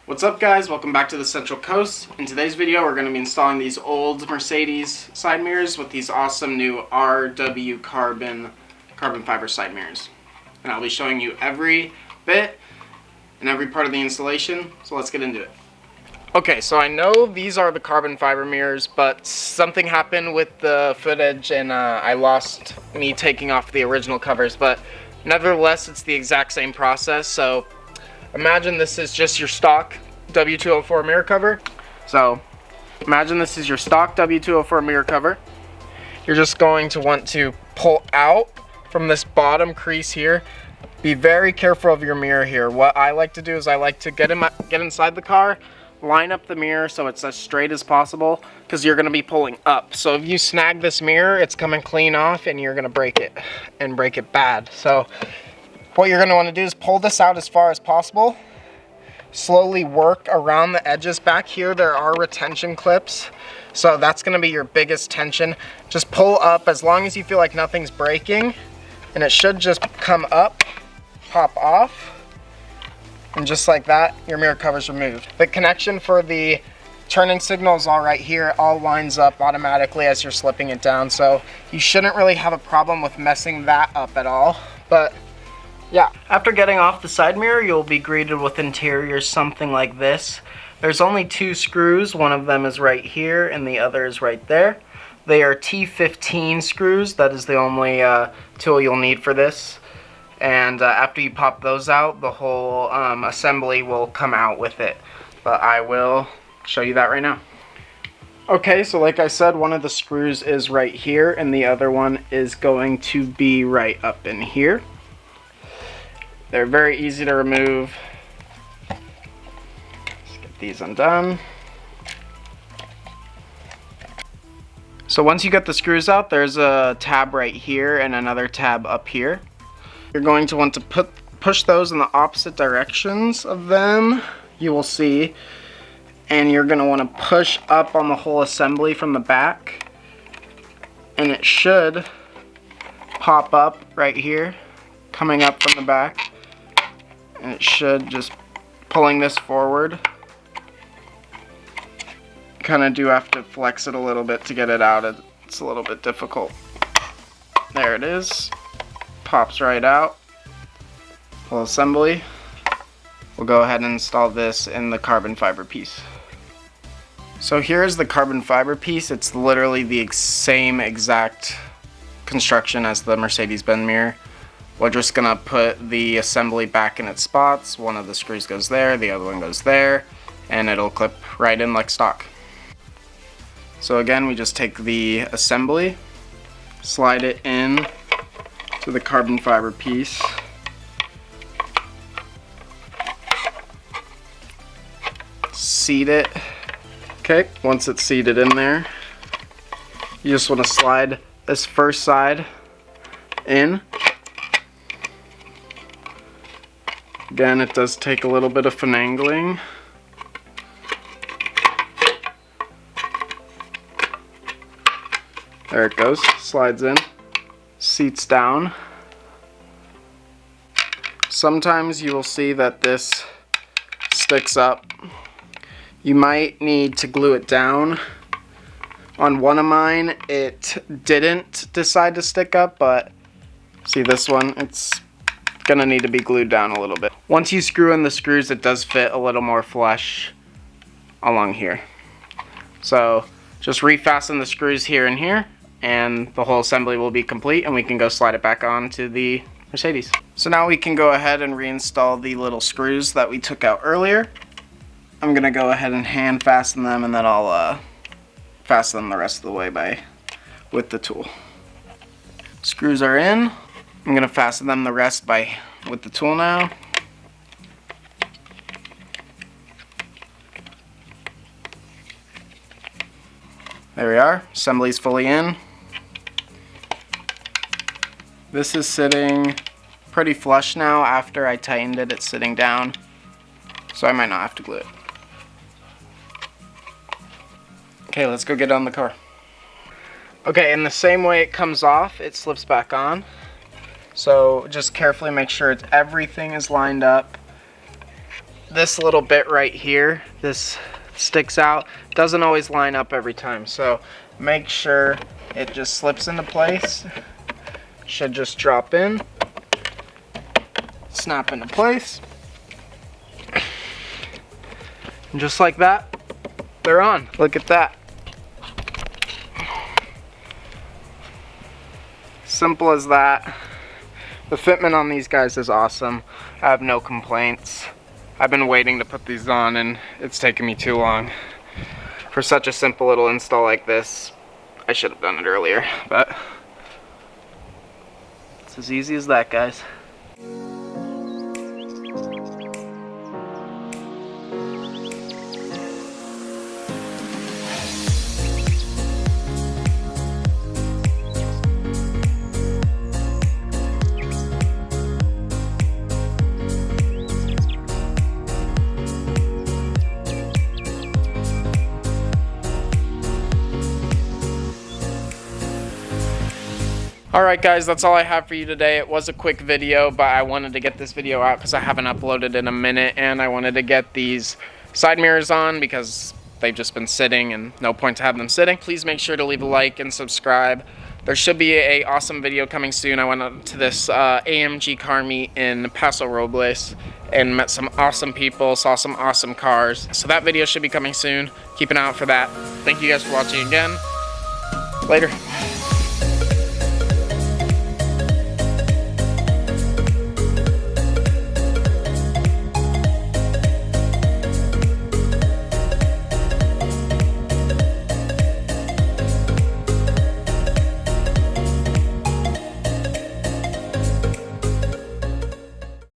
What's up guys, welcome back to the Central Coast. In today's video we're going to be installing these old Mercedes side mirrors with these awesome new RW carbon fiber side mirrors. And I'll be showing you every bit and every part of the installation, so let's get into it. Okay, so I know these are the carbon fiber mirrors, but something happened with the footage and I lost me taking off the original covers, but nevertheless it's the exact same process. So imagine this is just your stock W204 mirror cover. So imagine this is your stock W204 mirror cover. You're just going to want to pull out from this bottom crease here. Be very careful of your mirror here. What I like to do is I like to get inside the car, line up the mirror so it's as straight as possible, because you're going to be pulling up. So if you snag this mirror, it's coming clean off and you're going to break it, and break it bad. So what you're going to want to do is pull this out as far as possible. Slowly work around the edges. Back here there are retention clips, so that's going to be your biggest tension. Just pull up as long as you feel like nothing's breaking, and it should just come up, pop off, and just like that your mirror cover's removed. The connection for the turning signal is all right here. All lines up automatically as you're slipping it down, so you shouldn't really have a problem with messing that up at all. But yeah, after getting off the side mirror, you'll be greeted with interiors something like this. There's only two screws. One of them is right here and the other is right there. They are T15 screws. That is the only tool you'll need for this. And after you pop those out, the whole assembly will come out with it. But I will show you that right now. Okay, so like I said, one of the screws is right here and the other one is going to be right up in here. They're very easy to remove. Let's get these undone. So once you get the screws out, there's a tab right here and another tab up here. You're going to want to push those in the opposite directions of them, you will see. And you're going to want to push up on the whole assembly from the back. And it should pop up right here, coming up from the back. And it should just pulling this forward. Kind of do have to flex it a little bit to get it out. It's a little bit difficult. There it is. Pops right out. Full assembly. We'll go ahead and install this in the carbon fiber piece. So here's the carbon fiber piece. It's literally the same exact construction as the Mercedes-Benz mirror. We're just gonna put the assembly back in its spots. One of the screws goes there, the other one goes there, and it'll clip right in like stock. So again, we just take the assembly, slide it in to the carbon fiber piece. Seat it. Okay, once it's seated in there, you just want to slide this first side in. Again, it does take a little bit of finagling. There it goes, slides in, seats down. Sometimes you will see that this sticks up. You might need to glue it down. On one of mine, it didn't decide to stick up, but see this one, it's gonna need to be glued down a little bit. Once you screw in the screws, it does fit a little more flush along here. So just refasten the screws here and here, and the whole assembly will be complete, and we can go slide it back on to the Mercedes. So now we can go ahead and reinstall the little screws that we took out earlier. I'm gonna go ahead and hand fasten them, and then I'll fasten them the rest of the way with the tool. Screws are in. I'm going to fasten them the rest with the tool now. There we are. Assembly's fully in. This is sitting pretty flush now. After I tightened it, it's sitting down. So I might not have to glue it. Okay, let's go get on the car. Okay, in the same way it comes off, it slips back on. So just carefully make sure everything is lined up. this little bit right here, this sticks out, doesn't always line up every time. So make sure it just slips into place. Should just drop in, snap into place. And just like that, they're on. Look at that. Simple as that. The fitment on these guys is awesome. I have no complaints. I've been waiting to put these on and it's taken me too long. For such a simple little install like this, I should have done it earlier, but it's as easy as that, guys. Alright guys, that's all I have for you today. It was a quick video, but I wanted to get this video out because I haven't uploaded in a minute, and I wanted to get these side mirrors on because they've just been sitting and no point to have them sitting. Please make sure to leave a like and subscribe. There should be a awesome video coming soon. I went up to this AMG car meet in Paso Robles and met some awesome people, saw some awesome cars. So that video should be coming soon. Keep an eye out for that. Thank you guys for watching again. Later.